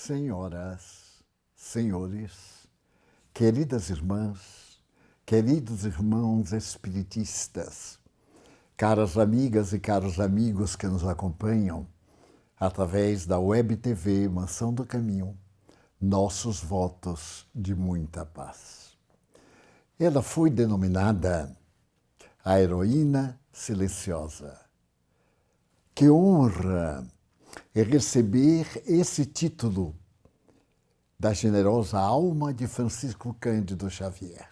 Senhoras, senhores, queridas irmãs, queridos irmãos espiritistas, caras amigas e caros amigos que nos acompanham através da Web TV Mansão do Caminho, nossos votos de muita paz. Ela foi denominada a heroína silenciosa. Que honra é receber esse título da generosa alma de Francisco Cândido Xavier.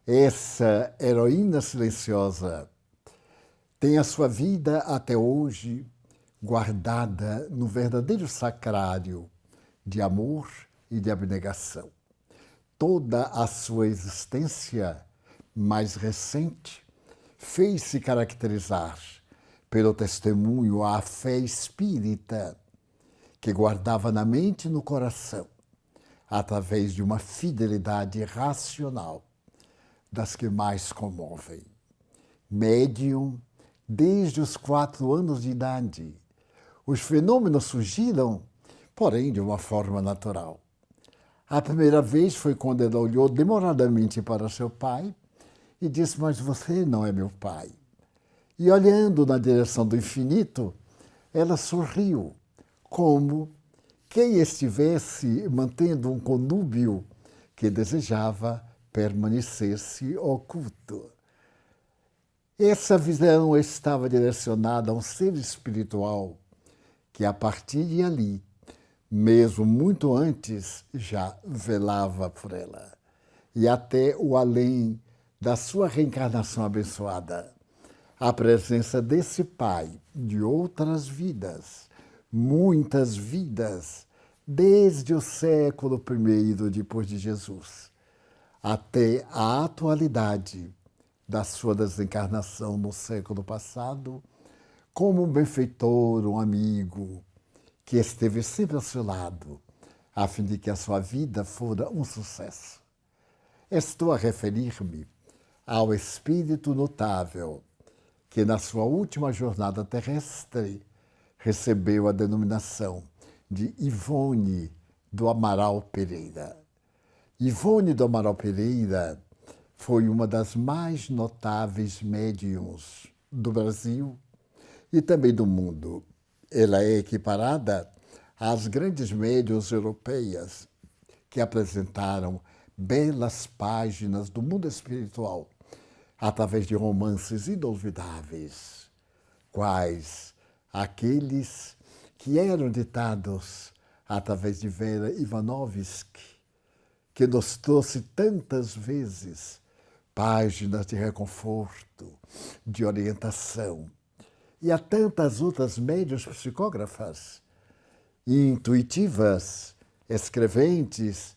Essa heroína silenciosa tem a sua vida até hoje guardada no verdadeiro sacrário de amor e de abnegação. Toda a sua existência mais recente fez-se caracterizar pelo testemunho à fé espírita que guardava na mente e no coração, através de uma fidelidade racional, das que mais comovem. Médium desde os 4 anos de idade. Os fenômenos surgiram, porém, de uma forma natural. A primeira vez foi quando ela olhou demoradamente para seu pai e disse: "Mas você não é meu pai." E olhando na direção do infinito, ela sorriu, como quem estivesse mantendo um conúbio que desejava permanecer-se oculto. Essa visão estava direcionada a um ser espiritual que, a partir de ali, mesmo muito antes, já velava por ela. E até o além da sua reencarnação abençoada, a presença desse Pai de outras vidas, muitas vidas, desde o século I depois de Jesus, até a atualidade da sua desencarnação no século passado, como um benfeitor, um amigo, que esteve sempre ao seu lado, a fim de que a sua vida fora um sucesso. Estou a referir-me ao espírito notável que, na sua última jornada terrestre, recebeu a denominação de Ivone do Amaral Pereira. Ivone do Amaral Pereira foi uma das mais notáveis médiuns do Brasil e também do mundo. Ela é equiparada às grandes médiuns europeias que apresentaram belas páginas do mundo espiritual através de romances inolvidáveis, quais aqueles que eram ditados através de Vera Ivanovsky, que nos trouxe tantas vezes páginas de reconforto, de orientação, e há tantas outras médiuns psicógrafas, intuitivas, escreventes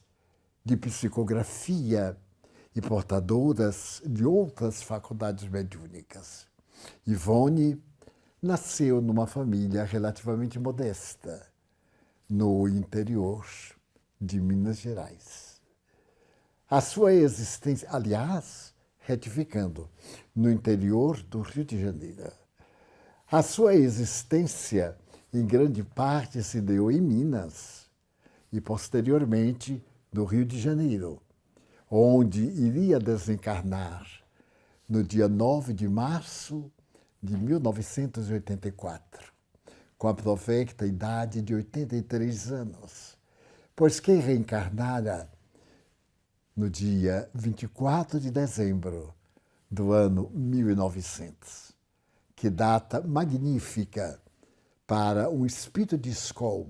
de psicografia e portadoras de outras faculdades mediúnicas. Ivone nasceu numa família relativamente modesta, no interior de Minas Gerais. A sua existência, aliás, retificando, no interior do Rio de Janeiro. A sua existência, em grande parte, se deu em Minas e, posteriormente, no Rio de Janeiro, onde iria desencarnar no dia 9 de março de 1984, com a provecta idade de 83 anos, pois quem reencarnara no dia 24 de dezembro do ano 1900, que data magnífica para um espírito de escola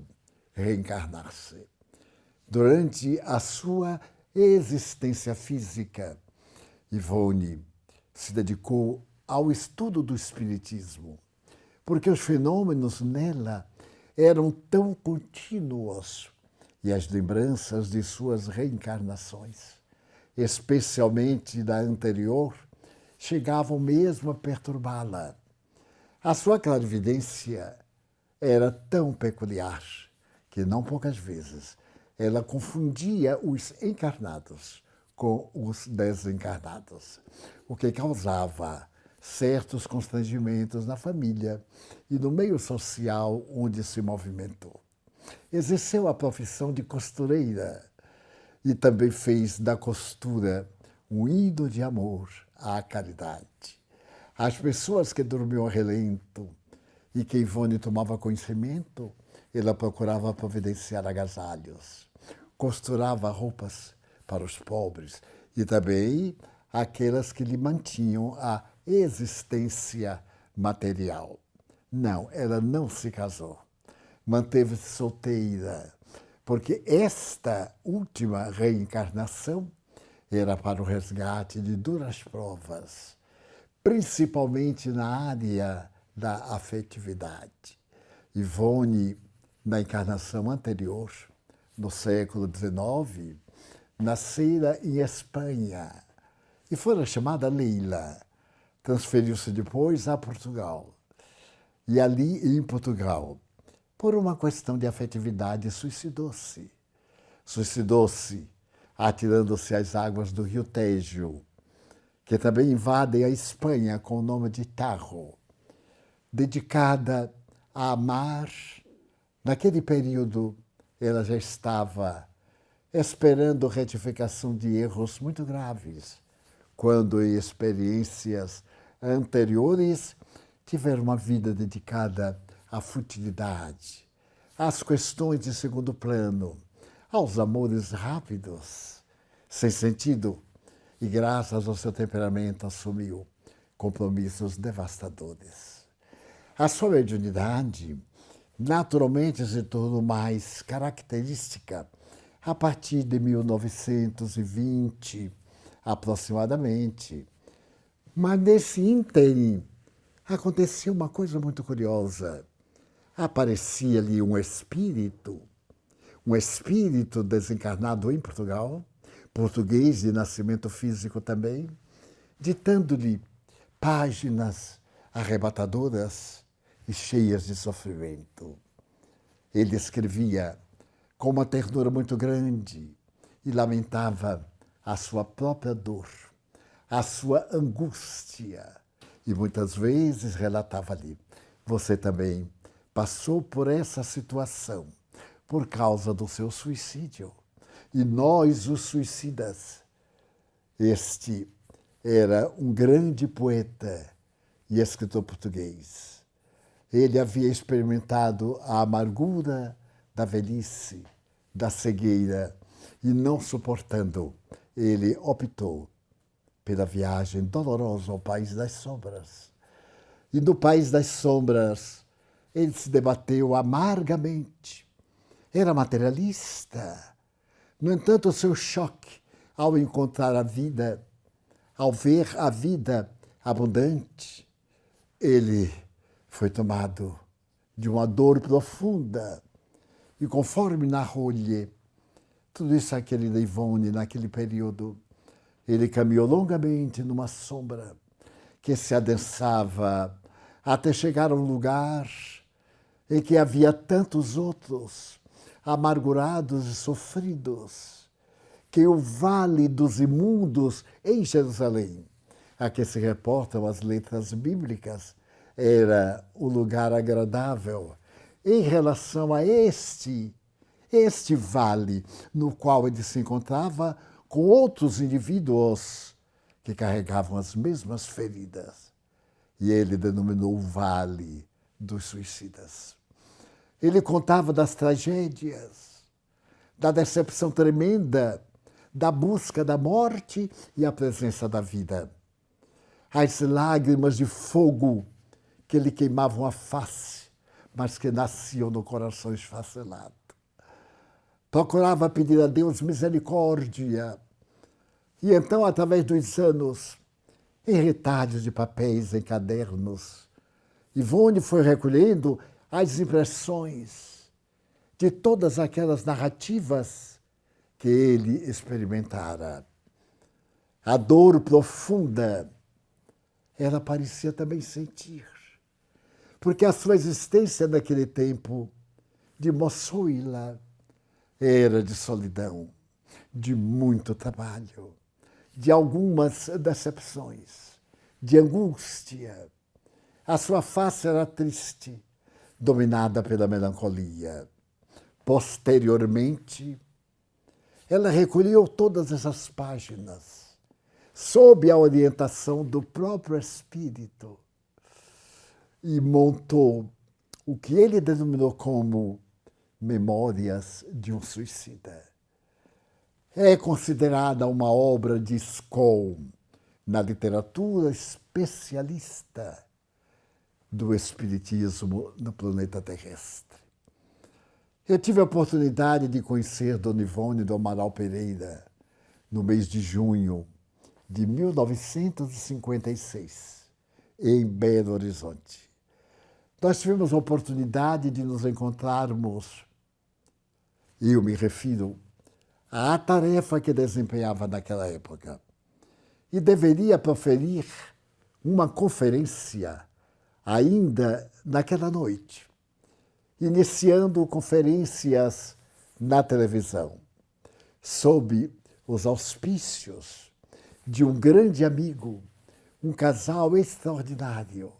reencarnar-se. Durante a sua existência física, Ivone se dedicou ao estudo do espiritismo, porque os fenômenos nela eram tão contínuos e as lembranças de suas reencarnações, especialmente da anterior, chegavam mesmo a perturbá-la. A sua clarividência era tão peculiar que, não poucas vezes, ela confundia os encarnados com os desencarnados, o que causava certos constrangimentos na família e no meio social onde se movimentou. exerceu a profissão de costureira e também fez da costura um hino de amor à caridade. As pessoas que dormiam a relento e que Ivone tomava conhecimento, ela procurava providenciar agasalhos, costurava roupas para os pobres e também aquelas que lhe mantinham a existência material. Não, ela não se casou, manteve-se solteira, porque esta última reencarnação era para o resgate de duras provas, principalmente na área da afetividade. Ivone, na encarnação anterior, no século XIX, nascera em Espanha e fora chamada Leila. Transferiu-se depois a Portugal. E ali, em Portugal, por uma questão de afetividade, suicidou-se. Suicidou-se atirando-se às águas do Rio Tejo, que também invadem a Espanha com o nome de Tajo. Dedicada a amar, naquele período ela já estava esperando retificação de erros muito graves, quando em experiências anteriores tiveram uma vida dedicada à futilidade, às questões de segundo plano, aos amores rápidos, sem sentido, e graças ao seu temperamento assumiu compromissos devastadores. A sua mediunidade naturalmente se tornou mais característica a partir de 1920, aproximadamente. Mas nesse ínterim aconteceu uma coisa muito curiosa. Aparecia-lhe um espírito desencarnado em Portugal, português de nascimento físico também, ditando-lhe páginas arrebatadoras e cheias de sofrimento. Ele escrevia com uma ternura muito grande e lamentava a sua própria dor, a sua angústia. E muitas vezes relatava-lhe: você também passou por essa situação por causa do seu suicídio. E nós, os suicidas. Este era um grande poeta e escritor português. Ele havia experimentado a amargura da velhice, da cegueira, e não suportando, ele optou pela viagem dolorosa ao País das Sombras. E no País das Sombras, ele se debateu amargamente. Era materialista. No entanto, o seu choque ao encontrar a vida, ao ver a vida abundante, ele foi tomado de uma dor profunda. E conforme narrou-lhe tudo isso, aquele da Ivone, naquele período, ele caminhou longamente numa sombra que se adensava até chegar a um lugar em que havia tantos outros, amargurados e sofridos, que o Vale dos Imundos em Jerusalém, a que se reportam as letras bíblicas, era o lugar agradável em relação a este vale no qual ele se encontrava com outros indivíduos que carregavam as mesmas feridas. E ele denominou o Vale dos Suicidas. Ele contava das tragédias, da decepção tremenda, da busca da morte e a presença da vida. As lágrimas de fogo que lhe queimavam a face, mas que nasciam no coração esfacelado. Procurava pedir a Deus misericórdia. E então, através dos anos, em retalhos de papéis, em cadernos, Ivone foi recolhendo as impressões de todas aquelas narrativas que ele experimentara. A dor profunda, ela parecia também sentir, porque a sua existência naquele tempo de moçoila era de solidão, de muito trabalho, de algumas decepções, de angústia. A sua face era triste, dominada pela melancolia. Posteriormente, ela recolheu todas essas páginas, sob a orientação do próprio espírito, e montou o que ele denominou como Memórias de um Suicida. É considerada uma obra de escola na literatura especialista do espiritismo no planeta terrestre. Eu tive a oportunidade de conhecer Dona Ivone do Amaral Pereira no mês de junho de 1956, em Belo Horizonte. Nós tivemos a oportunidade de nos encontrarmos, e eu me refiro à tarefa que desempenhava naquela época, e deveria proferir uma conferência ainda naquela noite, iniciando conferências na televisão, sob os auspícios de um grande amigo, um casal extraordinário.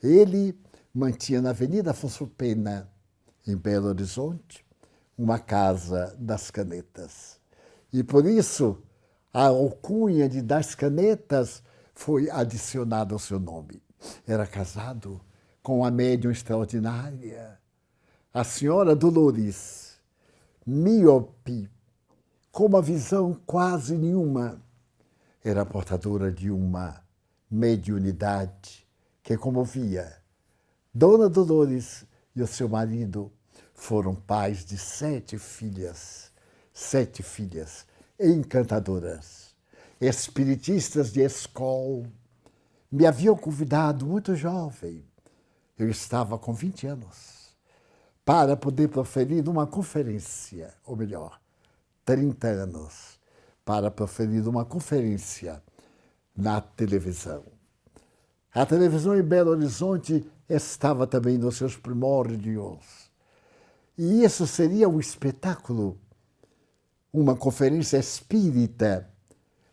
Ele mantinha na Avenida Afonso Pena, em Belo Horizonte, uma casa das canetas. E por isso a alcunha de Das Canetas foi adicionada ao seu nome. Era casado com uma médium extraordinária, a senhora Dolores, míope, com uma visão quase nenhuma. Era portadora de uma mediunidade que comovia. Dona Dolores e o seu marido foram pais de 7 filhas encantadoras, espiritistas de escola. Me haviam convidado muito jovem, eu estava com 20 anos, para poder proferir uma conferência, ou melhor, 30 anos, para proferir uma conferência na televisão. A televisão em Belo Horizonte estava também nos seus primórdios. E isso seria um espetáculo, uma conferência espírita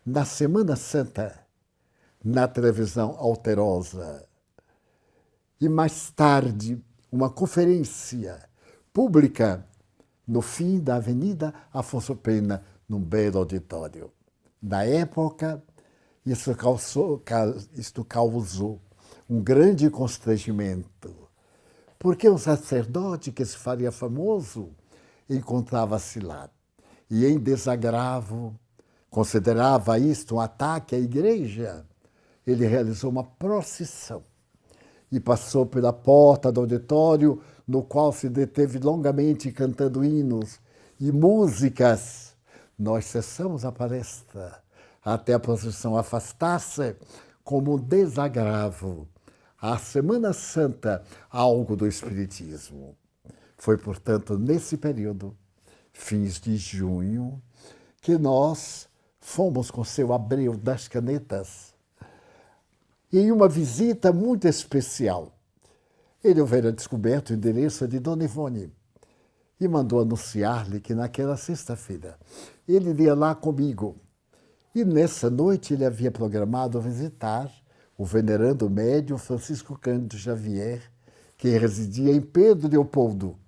na Semana Santa, na televisão Alterosa. E mais tarde, uma conferência pública no fim da Avenida Afonso Pena, num belo auditório. Na época, isto causou um grande constrangimento, porque um sacerdote que se faria famoso encontrava-se lá e, em desagravo, considerava isto um ataque à igreja. Ele realizou uma procissão e passou pela porta do auditório, no qual se deteve longamente cantando hinos e músicas. Nós cessamos a palestra até a procissão afastar-se, como um desagravo à Semana Santa, algo do Espiritismo. Foi, portanto, nesse período, fins de junho, que nós fomos com seu Abreu das Canetas em uma visita muito especial. Ele houvera descoberto o endereço de Dona Ivone e mandou anunciar-lhe que naquela sexta-feira ele iria lá comigo. E nessa noite ele havia programado visitar o venerando médium Francisco Cândido Xavier, que residia em Pedro Leopoldo,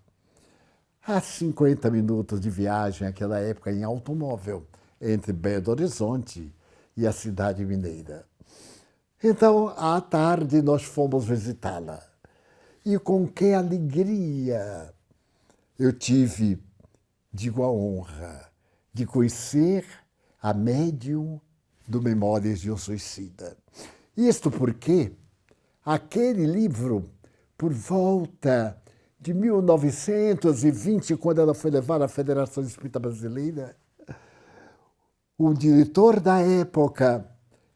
a 50 minutos de viagem naquela época em automóvel, entre Belo Horizonte e a cidade mineira. Então, à tarde, nós fomos visitá-la. E com que alegria eu tive, digo, a honra de conhecer a médium do Memórias de um Suicida. Isto porque aquele livro, por volta de 1920, quando ela foi levar à Federação Espírita Brasileira, o diretor da época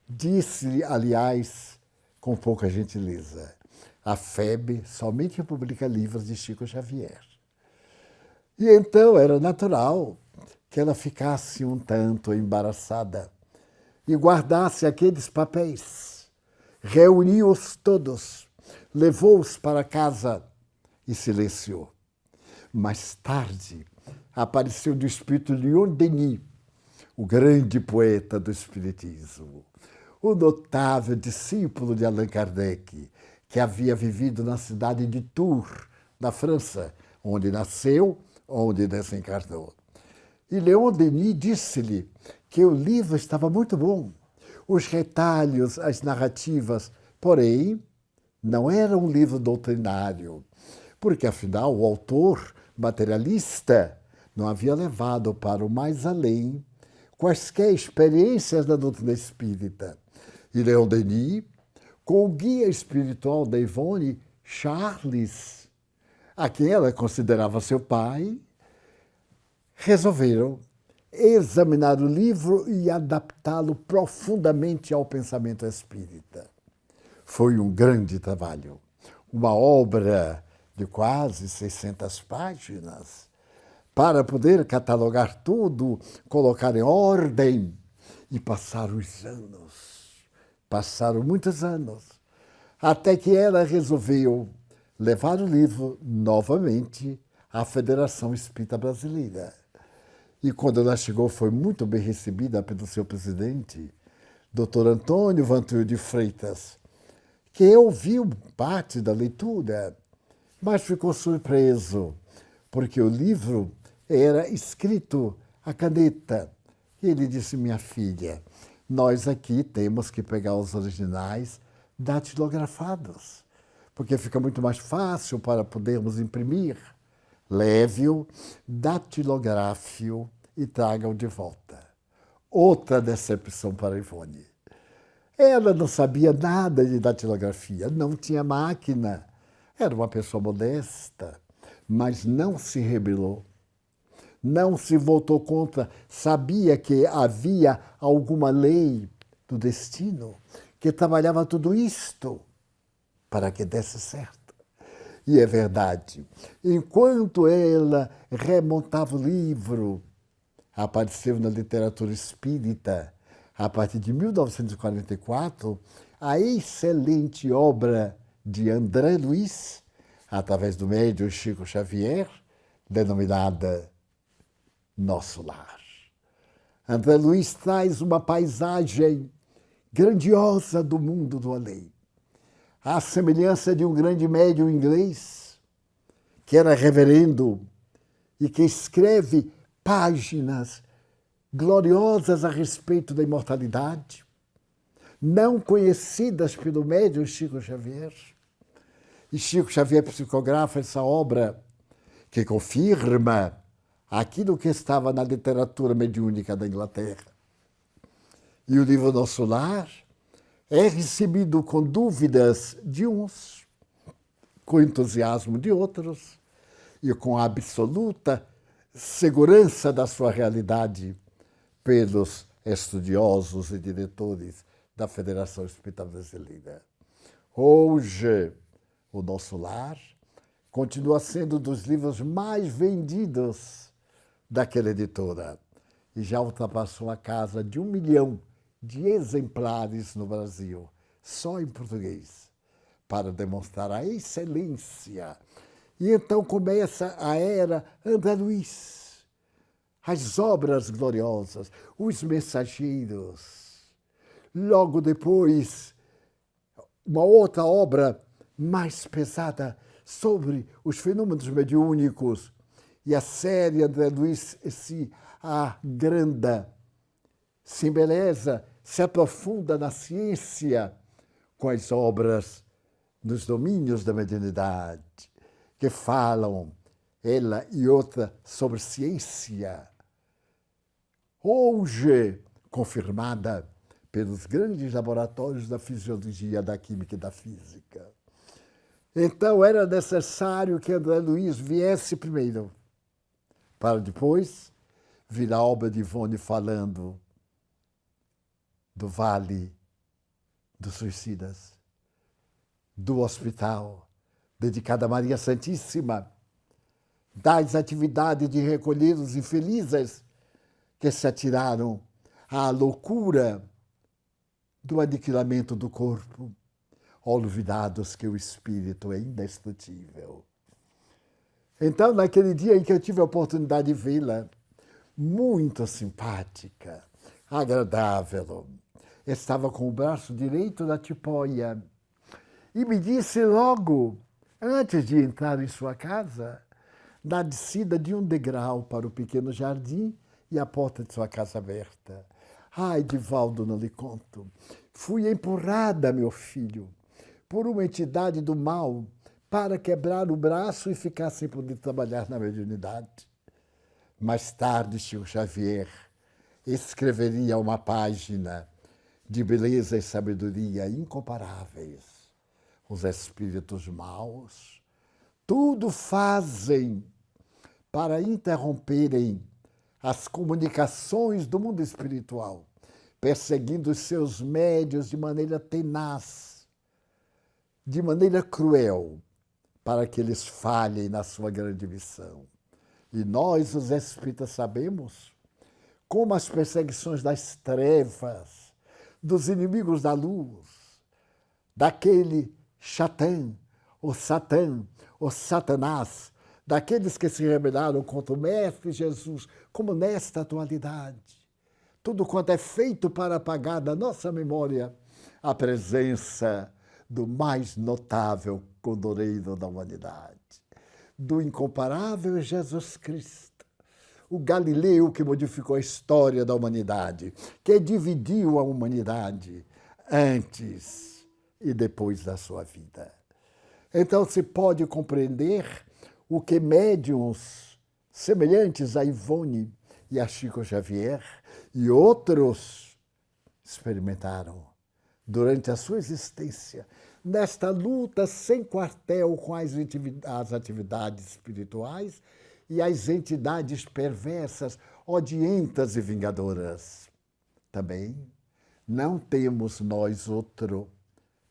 disse, aliás, com pouca gentileza, a FEB somente publica livros de Chico Xavier. E então era natural que ela ficasse um tanto embaraçada e guardasse aqueles papéis. Reuniu-os todos, levou-os para casa e silenciou. Mais tarde, apareceu do espírito Leon Denis, o grande poeta do Espiritismo, o notável discípulo de Allan Kardec, que havia vivido na cidade de Tours, na França, onde nasceu, onde desencarnou. E Leon Denis disse-lhe que o livro estava muito bom, os retalhos, as narrativas, porém, não era um livro doutrinário, porque, afinal, o autor materialista não havia levado para o mais além quaisquer experiências da doutrina espírita. E Leon Denis, com o guia espiritual da Ivone, Charles, a quem ela considerava seu pai, resolveram examinar o livro e adaptá-lo profundamente ao pensamento espírita. Foi um grande trabalho, uma obra de quase 600 páginas, para poder catalogar tudo, colocar em ordem, e passaram os anos. Passaram muitos anos, até que ela resolveu levar o livro novamente à Federação Espírita Brasileira. E quando ela chegou, foi muito bem recebida pelo seu presidente, Dr. Antônio Vantuil de Freitas, que ouviu parte da leitura, mas ficou surpreso, porque o livro era escrito à caneta. E ele disse: minha filha, nós aqui temos que pegar os originais datilografados, porque fica muito mais fácil para podermos imprimir. Leve-o, datilografe-o e traga-o de volta. Outra decepção para Ivone. Ela não sabia nada de datilografia, não tinha máquina. Era uma pessoa modesta, mas não se rebelou. Não se voltou contra. Sabia que havia alguma lei do destino que trabalhava tudo isto para que desse certo. E é verdade. Enquanto ela remontava o livro, apareceu na literatura espírita, a partir de 1944, a excelente obra de André Luiz, através do médium Chico Xavier, denominada Nosso Lar. André Luiz traz uma paisagem grandiosa do mundo do além. À semelhança de um grande médium inglês, que era reverendo e que escreve páginas gloriosas a respeito da imortalidade, não conhecidas pelo médium Chico Xavier. E Chico Xavier psicografa essa obra que confirma aquilo que estava na literatura mediúnica da Inglaterra. E o livro Nosso Lar é recebido com dúvidas de uns, com entusiasmo de outros, e com a absoluta segurança da sua realidade pelos estudiosos e diretores da Federação Espírita Brasileira. Hoje, o Nosso Lar continua sendo um dos livros mais vendidos daquela editora e já ultrapassou a casa de 1 milhão de exemplares no Brasil, só em português, para demonstrar a excelência. E então começa a era André Luiz, as obras gloriosas, os mensageiros. Logo depois, uma outra obra mais pesada sobre os fenômenos mediúnicos, e a série André Luiz se agranda, se embeleza, se aprofunda na ciência com as obras nos domínios da mediunidade, que falam, ela e outra, sobre ciência. Hoje, confirmada pelos grandes laboratórios da fisiologia, da química e da física. Então, era necessário que André Luiz viesse primeiro, para depois vir a obra de Ivone falando do Vale dos Suicidas, do hospital dedicado a Maria Santíssima, das atividades de recolher os infelizes que se atiraram à loucura do aniquilamento do corpo, olvidados que o espírito é indestrutível. Então, naquele dia em que eu tive a oportunidade de vê-la, muito simpática, agradável, estava com o braço direito na tipóia e me disse logo, antes de entrar em sua casa, na descida de um degrau para o pequeno jardim e a porta de sua casa aberta. Ai, Divaldo, não lhe conto. Fui empurrada, meu filho, por uma entidade do mal para quebrar o braço e ficar sem poder trabalhar na mediunidade. Mais tarde, Chico Xavier escreveria uma página de beleza e sabedoria incomparáveis. Os espíritos maus tudo fazem para interromperem as comunicações do mundo espiritual, perseguindo os seus médios de maneira tenaz, de maneira cruel, para que eles falhem na sua grande missão. E nós, os espíritas, sabemos como as perseguições das trevas, dos inimigos da luz, daquele Satã, o Satanás, daqueles que se rebelaram contra o Mestre Jesus, como nesta atualidade. Tudo quanto é feito para apagar da nossa memória a presença do mais notável condoreiro da humanidade, do incomparável Jesus Cristo, o Galileu que modificou a história da humanidade, que dividiu a humanidade antes e depois da sua vida. Então se pode compreender o que médiuns semelhantes a Ivone e a Chico Xavier e outros experimentaram durante a sua existência, nesta luta sem quartel com as atividades espirituais e as entidades perversas, odientas e vingadoras. Também não temos nós outro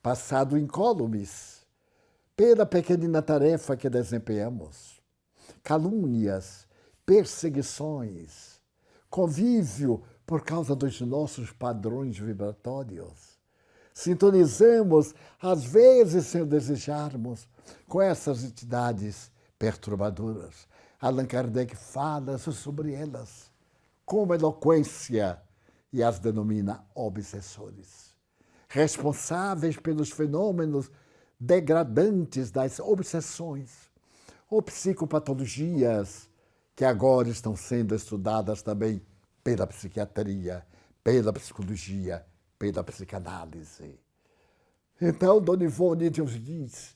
passado incólumes pela pequenina tarefa que desempenhamos. Calúnias, perseguições, convívio por causa dos nossos padrões vibratórios. Sintonizamos, às vezes sem desejarmos, com essas entidades perturbadoras. Allan Kardec fala sobre elas com eloquência e as denomina obsessores, responsáveis pelos fenômenos degradantes das obsessões ou psicopatologias que agora estão sendo estudadas também pela psiquiatria, pela psicologia, pela psicanálise. Então, Dona Ivone diz,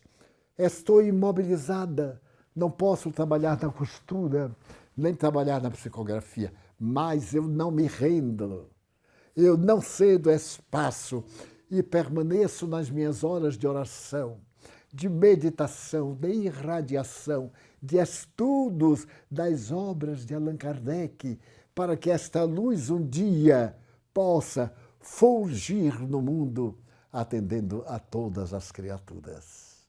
estou imobilizada, não posso trabalhar na costura, nem trabalhar na psicografia, mas eu não me rendo, eu não cedo espaço e permaneço nas minhas horas de oração, de meditação, de irradiação, de estudos das obras de Allan Kardec, para que esta luz um dia possa fulgir no mundo, atendendo a todas as criaturas.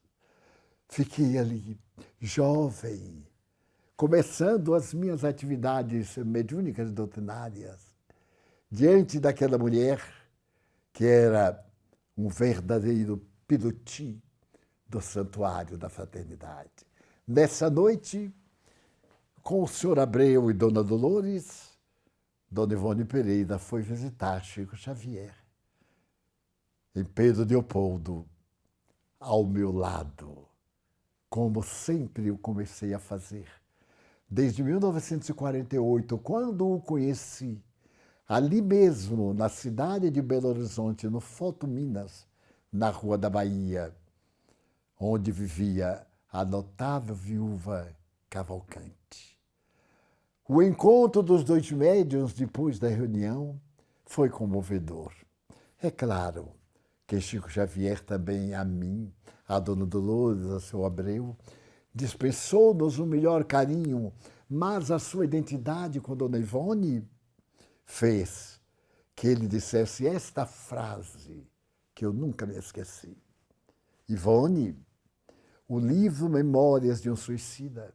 Fiquei ali, jovem, começando as minhas atividades mediúnicas e doutrinárias, diante daquela mulher que era um verdadeiro pilotim do Santuário da Fraternidade. Nessa noite, com o senhor Abreu e Dona Dolores, Dona Ivone Pereira foi visitar Chico Xavier, em Pedro Leopoldo, ao meu lado, como sempre eu comecei a fazer. Desde 1948, quando o conheci, ali mesmo, na cidade de Belo Horizonte, no Foto Minas, na Rua da Bahia, onde vivia a notável viúva Cavalcante. O encontro dos dois médiuns depois da reunião foi comovedor. É claro que Chico Xavier também a mim, a Dona Dolores, a seu Abreu, dispensou-nos o melhor carinho, mas a sua identidade com Dona Ivone fez que ele dissesse esta frase que eu nunca me esqueci. Ivone, o livro Memórias de um Suicida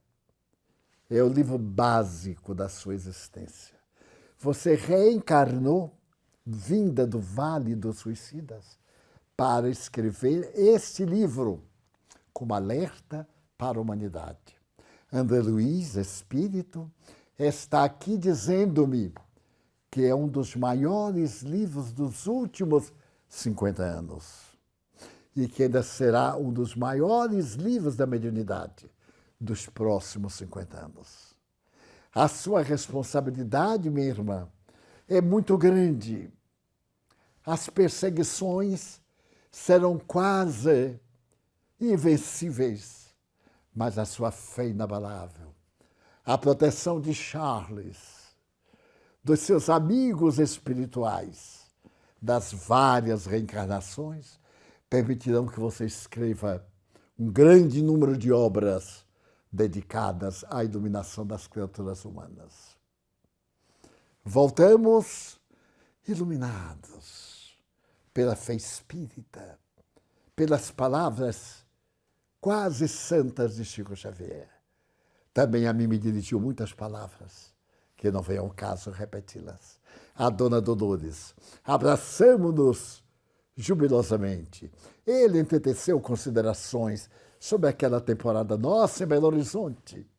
é o livro básico da sua existência. Você reencarnou, vinda do Vale dos Suicidas, para escrever este livro como alerta para a humanidade. André Luiz, espírito, está aqui dizendo-me que é um dos maiores livros dos últimos 50 anos e que ainda será um dos maiores livros da mediunidade dos próximos 50 anos. A sua responsabilidade, minha irmã, é muito grande. As perseguições serão quase invencíveis, mas a sua fé inabalável, a proteção de Charles, dos seus amigos espirituais, das várias reencarnações, permitirão que você escreva um grande número de obras dedicadas à iluminação das criaturas humanas. Voltamos iluminados pela fé espírita, pelas palavras quase santas de Chico Xavier. Também a mim me dirigiu muitas palavras, que não vem ao caso repeti-las. A Dona Dolores, abraçamo-nos jubilosamente. Ele entreteceu considerações sobre aquela temporada nossa em Belo Horizonte,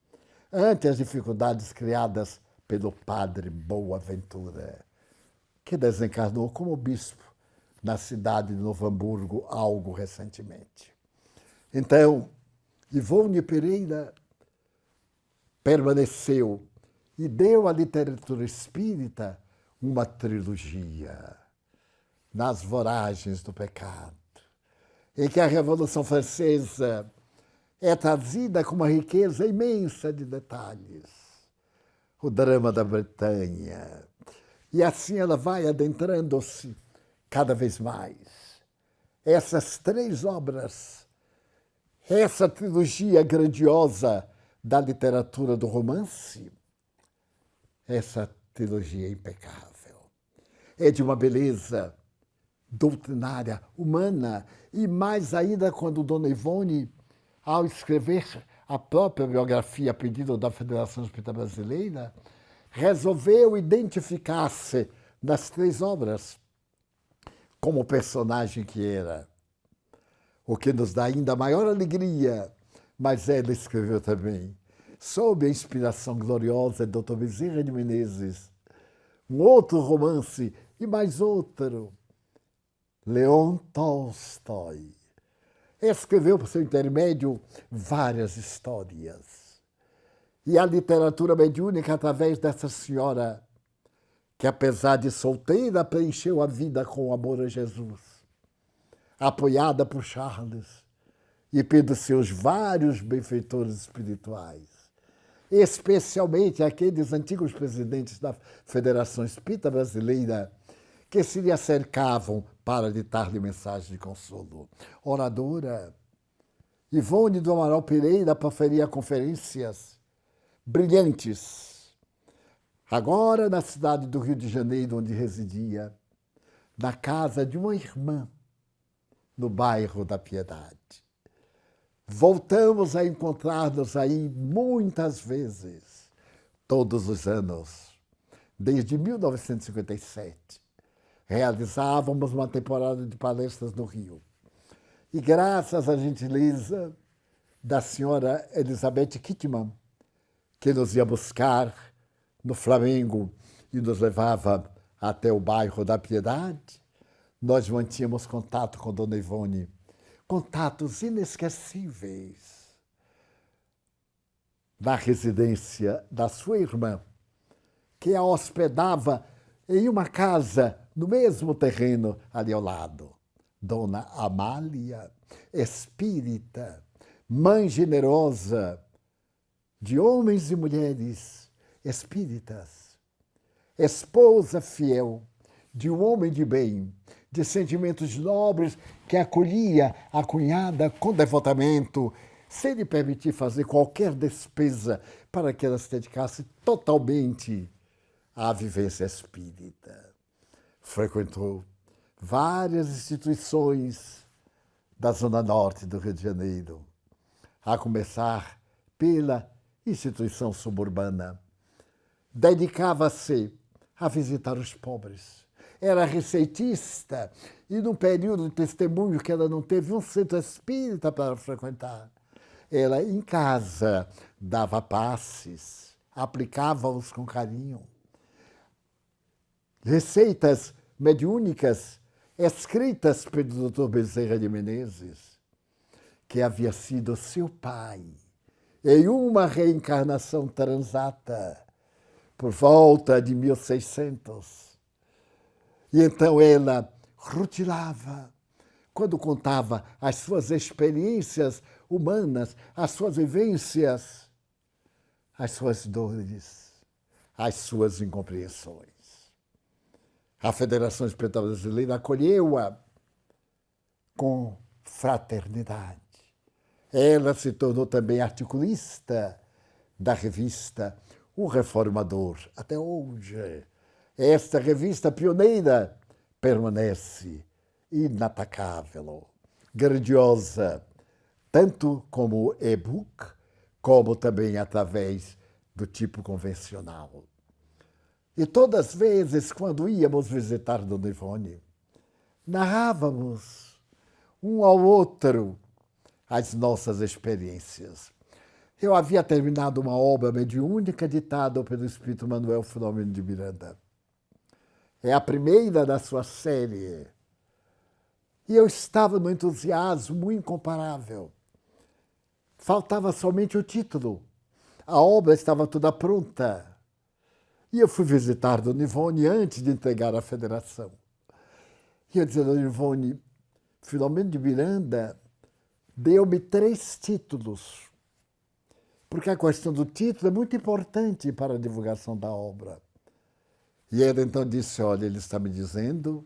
ante as dificuldades criadas pelo padre Boaventura, que desencarnou como bispo na cidade de Novo Hamburgo algo recentemente. Então, Ivone Pereira permaneceu e deu à literatura espírita uma trilogia nas voragens do pecado, em que a Revolução Francesa é trazida com uma riqueza imensa de detalhes. O drama da Bretanha. E assim ela vai adentrando-se cada vez mais. Essas três obras, essa trilogia grandiosa da literatura do romance, essa trilogia impecável. É de uma beleza doutrinária, humana, e mais ainda quando Dona Ivone, ao escrever a própria biografia a pedido da Federação Espírita Brasileira, resolveu identificar-se nas três obras como personagem que era, o que nos dá ainda maior alegria, mas ela escreveu também, sob a inspiração gloriosa de Dr. Bezerra de Menezes, um outro romance e mais outro, Leon Tolstói. Escreveu, por seu intermédio, várias histórias. E a literatura mediúnica, através dessa senhora, que apesar de solteira, preencheu a vida com o amor a Jesus, apoiada por Charles e pelos seus vários benfeitores espirituais, especialmente aqueles antigos presidentes da Federação Espírita Brasileira, que se lhe acercavam para ditar-lhe mensagem de consolo. Oradora, Ivone do Amaral Pereira proferia conferências brilhantes. Agora, na cidade do Rio de Janeiro, onde residia, na casa de uma irmã, no bairro da Piedade. Voltamos a encontrar-nos aí muitas vezes, todos os anos, desde 1957. Realizávamos uma temporada de palestras no Rio. E graças à gentileza da senhora Elizabeth Kittmann, que nos ia buscar no Flamengo e nos levava até o bairro da Piedade, nós mantínhamos contato com Dona Ivone, contatos inesquecíveis na residência da sua irmã, que a hospedava em uma casa no mesmo terreno ali ao lado. Dona Amália, espírita, mãe generosa de homens e mulheres espíritas, esposa fiel de um homem de bem, de sentimentos nobres, que acolhia a cunhada com devotamento, sem lhe permitir fazer qualquer despesa para que ela se dedicasse totalmente à vivência espírita. Frequentou várias instituições da Zona Norte do Rio de Janeiro, a começar pela instituição suburbana. Dedicava-se a visitar os pobres. Era receitista e, num período de testemunho que ela não teve um centro espírita para frequentar, ela, em casa, dava passes, aplicava-os com carinho. Receitas mediúnicas escritas pelo Dr. Bezerra de Menezes, que havia sido seu pai, em uma reencarnação transata, por volta de 1600. E então ela rutilava quando contava as suas experiências humanas, as suas vivências, as suas dores, as suas incompreensões. A Federação Espírita Brasileira acolheu-a com fraternidade. Ela se tornou também articulista da revista O Reformador. Até hoje, esta revista pioneira permanece inatacável, grandiosa, tanto como e-book, como também através do tipo convencional. E todas as vezes, quando íamos visitar Dona Ivone, narrávamos um ao outro as nossas experiências. Eu havia terminado uma obra mediúnica ditada pelo Espírito Manuel Filomeno de Miranda. É a primeira da sua série. E eu estava no entusiasmo incomparável. Faltava somente o título. A obra estava toda pronta. E eu fui visitar Dona Ivone antes de entregar à Federação. E eu disse, Dona Ivone, Filomeno de Miranda deu-me 3 títulos, porque a questão do título é muito importante para a divulgação da obra. E ela então disse, olha, ele está me dizendo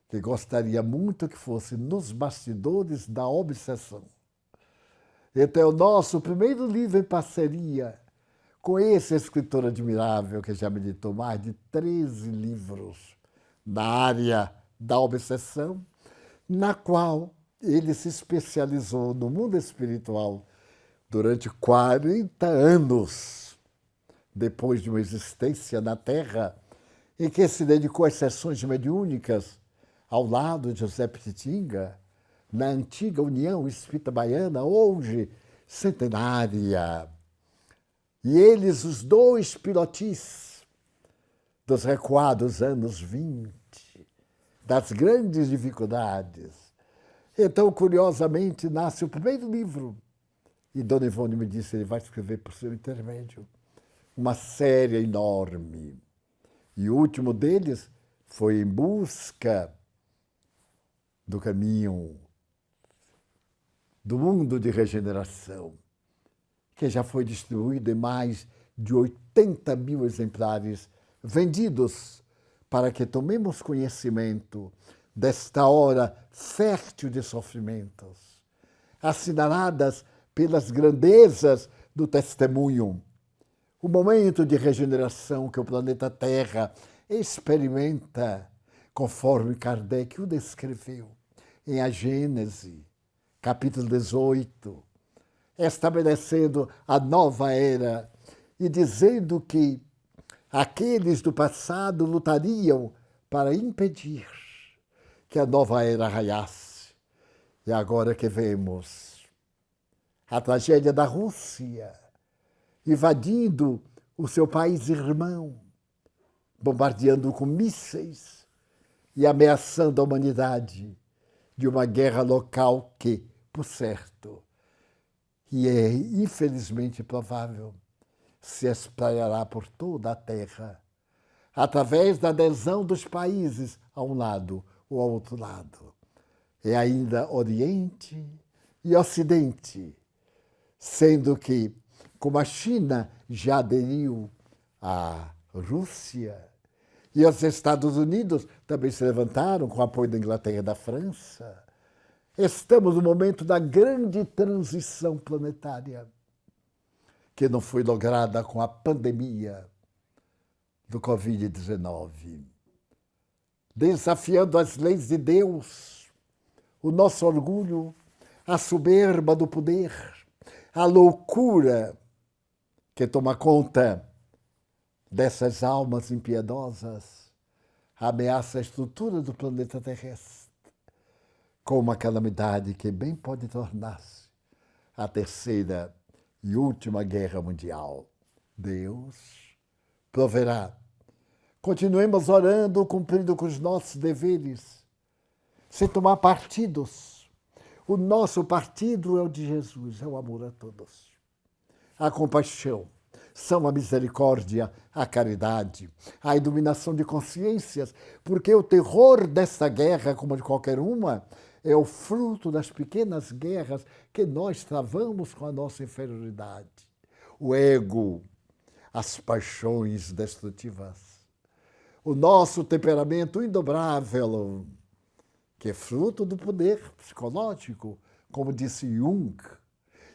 que gostaria muito que fosse Nos Bastidores da Obsessão. Então é o nosso primeiro livro em parceria com esse escritor admirável que já me editou mais de 13 livros na área da obsessão, na qual ele se especializou no mundo espiritual durante 40 anos, depois de uma existência na Terra, em que se dedicou às sessões mediúnicas ao lado de José Pititinga, na antiga União Espírita Baiana, hoje centenária. E eles, os 2 pilotis dos recuados anos 20, das grandes dificuldades. Então, curiosamente, nasce o primeiro livro. E Dona Ivone me disse, ele vai escrever por seu intermédio uma série enorme. E o último deles foi Em Busca do Caminho do Mundo de Regeneração, que já foi distribuído em mais de 80 mil exemplares vendidos para que tomemos conhecimento desta hora fértil de sofrimentos, assinaladas pelas grandezas do testemunho, o momento de regeneração que o planeta Terra experimenta, conforme Kardec o descreveu em A Gênese, capítulo 18, estabelecendo a nova era e dizendo que aqueles do passado lutariam para impedir que a nova era raiasse. E agora que vemos a tragédia da Rússia invadindo o seu país irmão, bombardeando com mísseis e ameaçando a humanidade de uma guerra local que, por certo, e é infelizmente provável, se espraiará por toda a Terra, através da adesão dos países a um lado ou ao outro lado. É ainda Oriente e Ocidente, sendo que, como a China já aderiu à Rússia, e os Estados Unidos também se levantaram com o apoio da Inglaterra e da França, estamos no momento da grande transição planetária, que não foi lograda com a pandemia do Covid-19. Desafiando as leis de Deus, o nosso orgulho, a soberba do poder, a loucura que toma conta dessas almas impiedosas, ameaça a estrutura do planeta terrestre, com uma calamidade que bem pode tornar-se a terceira e última guerra mundial. Deus proverá. Continuemos orando, cumprindo com os nossos deveres, sem tomar partidos. O nosso partido é o de Jesus, é o amor a todos. a compaixão, são a misericórdia, a caridade, a iluminação de consciências, porque o terror desta guerra, como de qualquer uma, é o fruto das pequenas guerras que nós travamos com a nossa inferioridade. O ego, as paixões destrutivas, o nosso temperamento indobrável, que é fruto do poder psicológico, como disse Jung,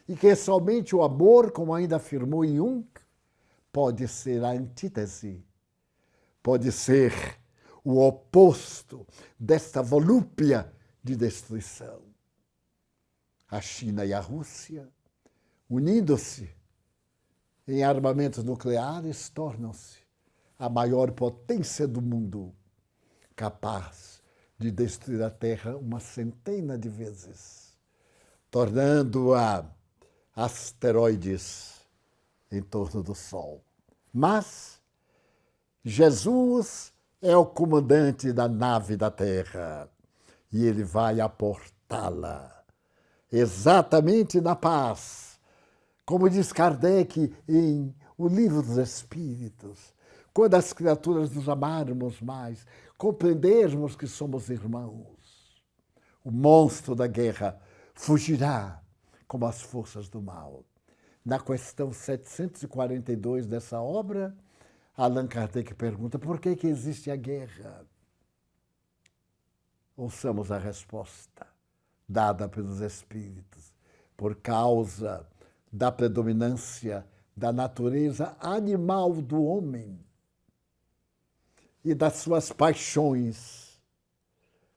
e que somente o amor, como ainda afirmou Jung, pode ser a antítese, pode ser o oposto desta volúpia de destruição. A China e a Rússia, unindo-se em armamentos nucleares, tornam-se a maior potência do mundo, capaz de destruir a Terra uma centena de vezes, tornando-a asteroides em torno do Sol. Mas Jesus é o comandante da nave da Terra e ele vai aportá-la exatamente na paz. Como diz Kardec em O Livro dos Espíritos, quando as criaturas nos amarmos mais, compreendermos que somos irmãos, o monstro da guerra fugirá como as forças do mal. Na questão 742 dessa obra, Allan Kardec pergunta: por que existe a guerra? Ouçamos a resposta dada pelos Espíritos: por causa da predominância da natureza animal do homem e das suas paixões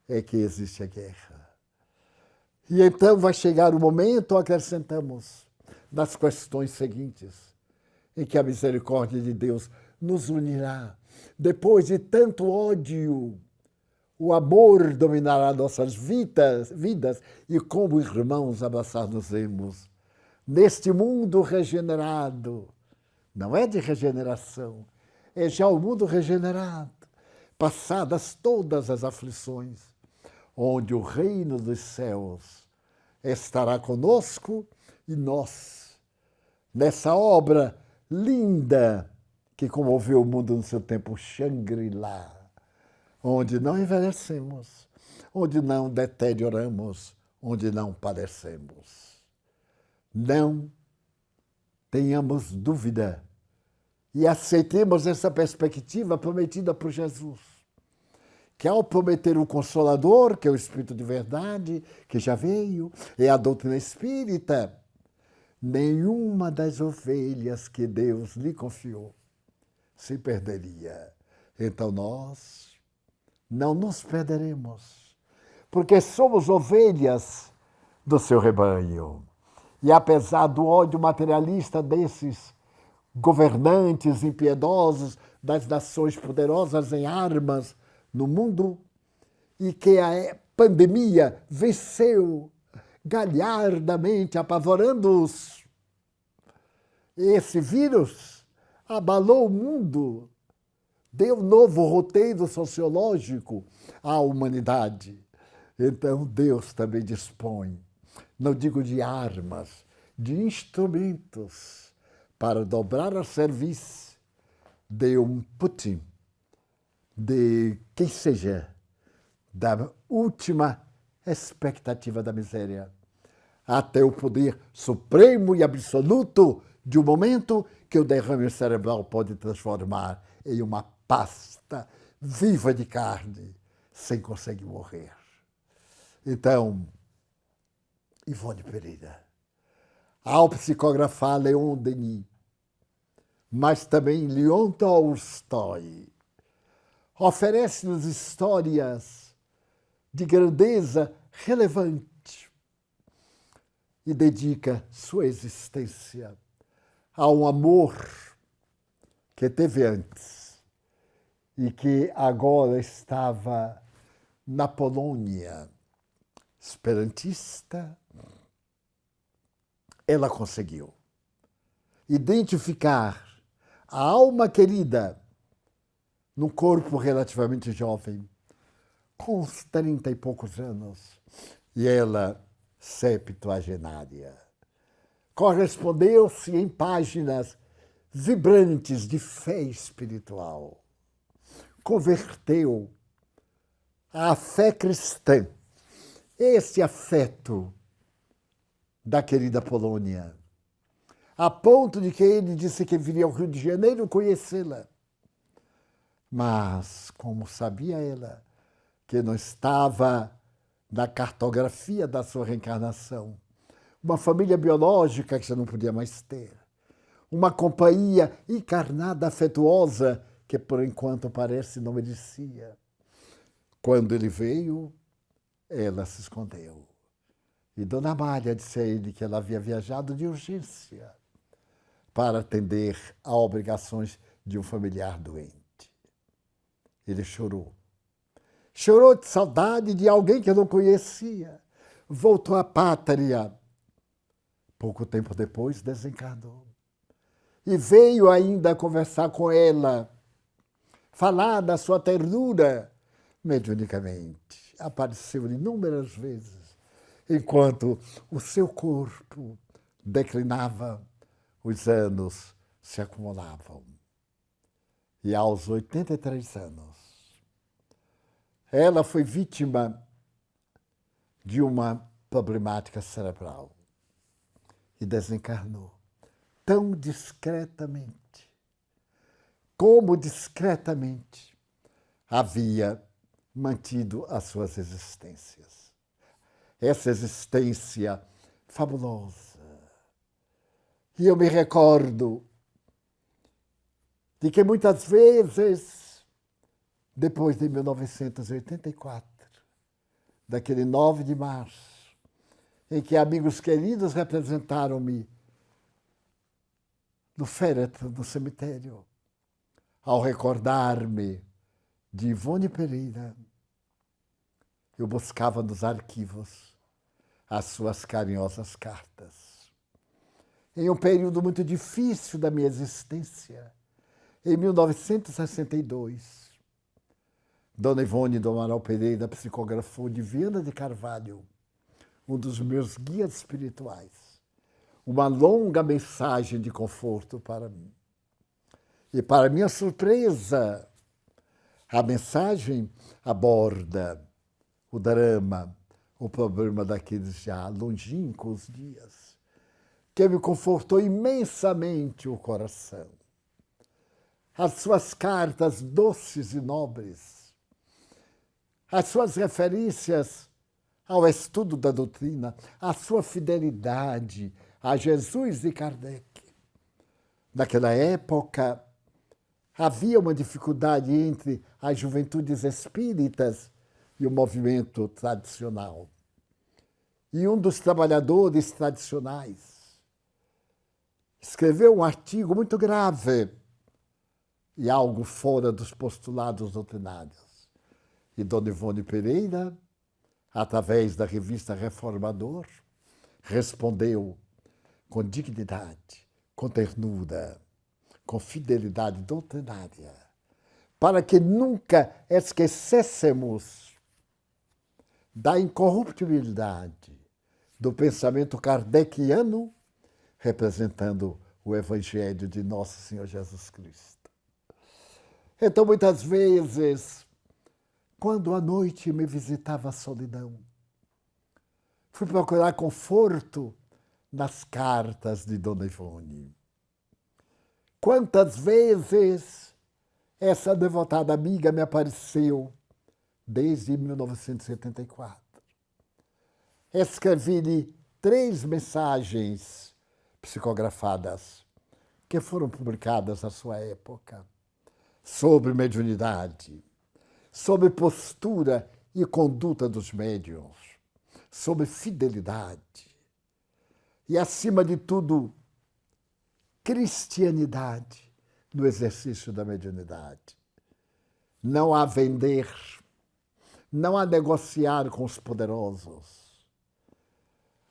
é que existe a guerra. E então vai chegar o momento, acrescentamos, das questões seguintes, em que a misericórdia de Deus nos unirá. Depois de tanto ódio, o amor dominará nossas vidas e como irmãos abraçar-nos-emos. Neste mundo regenerado, não é de regeneração, é já o mundo regenerado, passadas todas as aflições, onde o reino dos céus estará conosco e nós, nessa obra linda que comoveu o mundo no seu tempo, Shangri-La, onde não envelhecemos, onde não deterioramos, onde não padecemos. Não tenhamos dúvida e aceitemos essa perspectiva prometida por Jesus, que ao prometer o Consolador, que é o Espírito de verdade, que já veio, é a doutrina espírita, nenhuma das ovelhas que Deus lhe confiou se perderia. Então nós não nos perderemos, porque somos ovelhas do seu rebanho. E apesar do ódio materialista desses governantes impiedosos, das nações poderosas em armas no mundo, e que a pandemia venceu galhardamente, apavorando-os, esse vírus abalou o mundo, deu novo roteiro sociológico à humanidade. Então Deus também dispõe, não digo de armas, de instrumentos para dobrar a serviço de um Putin, de quem seja, da última expectativa da miséria, até o poder supremo e absoluto de um momento que o derrame cerebral pode transformar em uma pasta viva de carne, sem conseguir morrer. Então, Ivone Pereira, ao psicografar Leon Denis, mas também Leon Tolstói, oferece-nos histórias de grandeza relevante e dedica sua existência a um amor que teve antes e que agora estava na Polônia esperantista. Ela conseguiu identificar a alma querida num corpo relativamente jovem, com uns 30 e poucos anos, e ela septuagenária, correspondeu-se em páginas vibrantes de fé espiritual. Converteu à fé cristã esse afeto da querida Polônia, a ponto de que ele disse que viria ao Rio de Janeiro conhecê-la. Mas, como sabia ela que não estava na cartografia da sua reencarnação, uma família biológica que já não podia mais ter, uma companhia encarnada, afetuosa, que por enquanto parece não merecia. Quando ele veio, ela se escondeu. E Dona Amália disse a ele que ela havia viajado de urgência para atender a obrigações de um familiar doente. Ele chorou. Chorou de saudade de alguém que não conhecia. Voltou à pátria. Pouco tempo depois, desencarnou. E veio ainda conversar com ela, falar da sua ternura, mediunicamente. Apareceu inúmeras vezes, enquanto o seu corpo declinava, os anos se acumulavam. E aos 83 anos, ela foi vítima de uma problemática cerebral e desencarnou tão discretamente, como discretamente havia mantido as suas existências. Essa existência fabulosa. E eu me recordo de que muitas vezes, depois de 1984, daquele 9 de março, em que amigos queridos representaram-me no féretro, no cemitério, ao recordar-me de Ivone Pereira, eu buscava nos arquivos as suas carinhosas cartas. Em um período muito difícil da minha existência, em 1962, Dona Ivone do Amaral Pereira psicografou de Viana de Carvalho, um dos meus guias espirituais, uma longa mensagem de conforto para mim. E, para minha surpresa, a mensagem aborda o drama, o problema daqueles já longínquos dias, que me confortou imensamente o coração. As suas cartas doces e nobres, as suas referências ao estudo da doutrina, a sua fidelidade a Jesus e Kardec. Naquela época, havia uma dificuldade entre as juventudes espíritas e o movimento tradicional. E um dos trabalhadores tradicionais escreveu um artigo muito grave e algo fora dos postulados doutrinários. E Dona Ivone Pereira, através da revista Reformador, respondeu com dignidade, com ternura, com fidelidade doutrinária, para que nunca esquecêssemos da incorruptibilidade do pensamento kardeciano, representando o Evangelho de Nosso Senhor Jesus Cristo. Então, muitas vezes, quando à noite me visitava a solidão, fui procurar conforto nas cartas de Dona Ivone. Quantas vezes essa devotada amiga me apareceu desde 1974. Escrevi-lhe 3 mensagens psicografadas que foram publicadas na sua época sobre mediunidade, sobre postura e conduta dos médiuns, sobre fidelidade e, acima de tudo, cristianidade no exercício da mediunidade. Não há vender, não há negociar com os poderosos.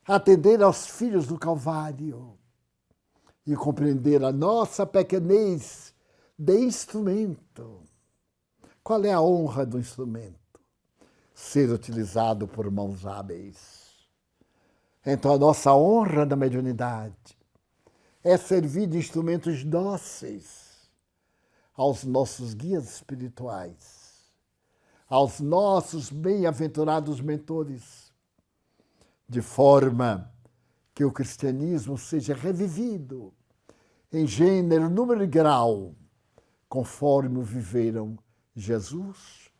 Atender aos filhos do Calvário e compreender a nossa pequenez de instrumento. Qual é a honra do instrumento? Ser utilizado por mãos hábeis. Então, a nossa honra na mediunidade é servir de instrumentos dóceis aos nossos guias espirituais, aos nossos bem-aventurados mentores, de forma que o cristianismo seja revivido em gênero, número e grau, conforme o viveram Jesus,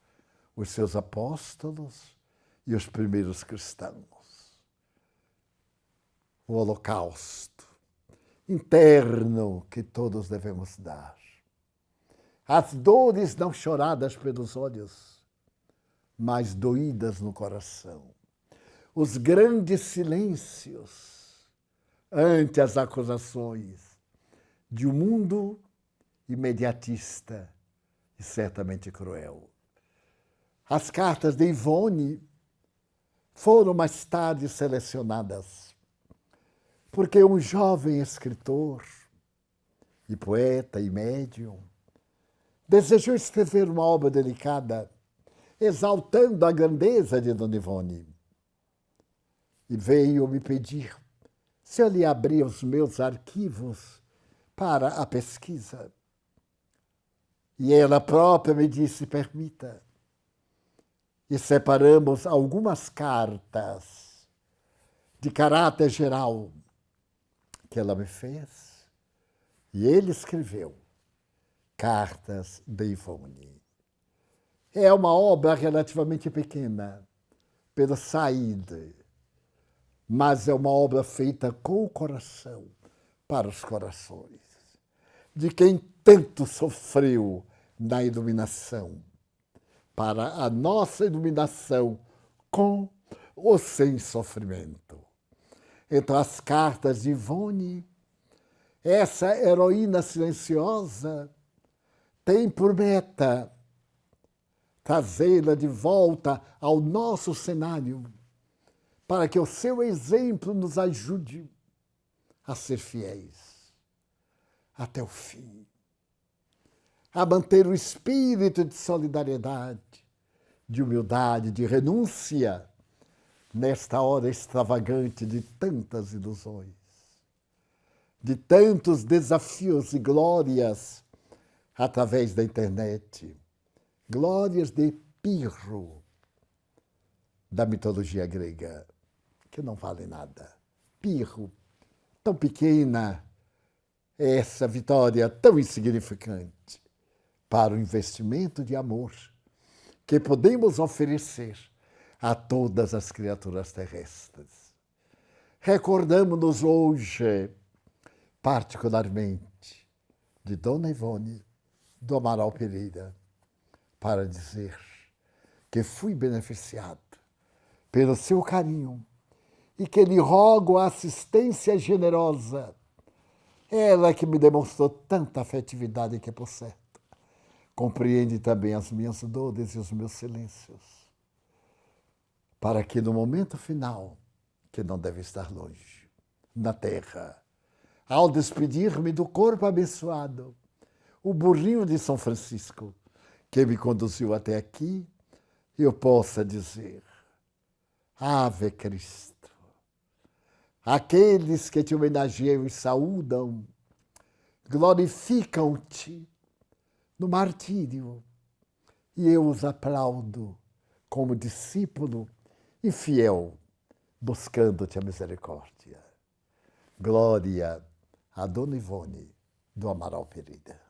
os seus apóstolos e os primeiros cristãos. O holocausto interno que todos devemos dar. As dores não choradas pelos olhos, mas doídas no coração. Os grandes silêncios ante as acusações de um mundo imediatista e certamente cruel. As cartas de Ivone foram mais tarde selecionadas porque um jovem escritor e poeta e médium desejou escrever uma obra delicada, exaltando a grandeza de Dona Ivone. E veio me pedir se eu lhe abria os meus arquivos para a pesquisa. E ela própria me disse, permita. E separamos algumas cartas de caráter geral que ela me fez. E ele escreveu Cartas de Ivone. É uma obra relativamente pequena, pelo Said, mas é uma obra feita com o coração, para os corações, de quem tanto sofreu na iluminação, para a nossa iluminação com ou sem sofrimento. Então, as cartas de Ivone, essa heroína silenciosa, tem por meta trazê-la de volta ao nosso cenário, para que o seu exemplo nos ajude a ser fiéis até o fim, a manter o espírito de solidariedade, de humildade, de renúncia, nesta hora extravagante de tantas ilusões, de tantos desafios e glórias através da internet, glórias de Pirro, da mitologia grega, que não vale nada. Pirro, tão pequena, essa vitória tão insignificante para o investimento de amor que podemos oferecer a todas as criaturas terrestres. Recordamos-nos hoje, particularmente, de Dona Ivone, do Amaral Pereira, para dizer que fui beneficiado pelo seu carinho e que lhe rogo a assistência generosa, ela que me demonstrou tanta afetividade que, por certo, compreende também as minhas dores e os meus silêncios, para que no momento final, que não deve estar longe, na terra, ao despedir-me do corpo abençoado, o burrinho de São Francisco, que me conduziu até aqui, eu possa dizer, Ave Cristo. Aqueles que te homenageiam e saúdam, glorificam-te no martírio, e eu os aplaudo como discípulo e fiel, buscando-te a misericórdia. Glória a Dona Ivone do Amaral Pereira.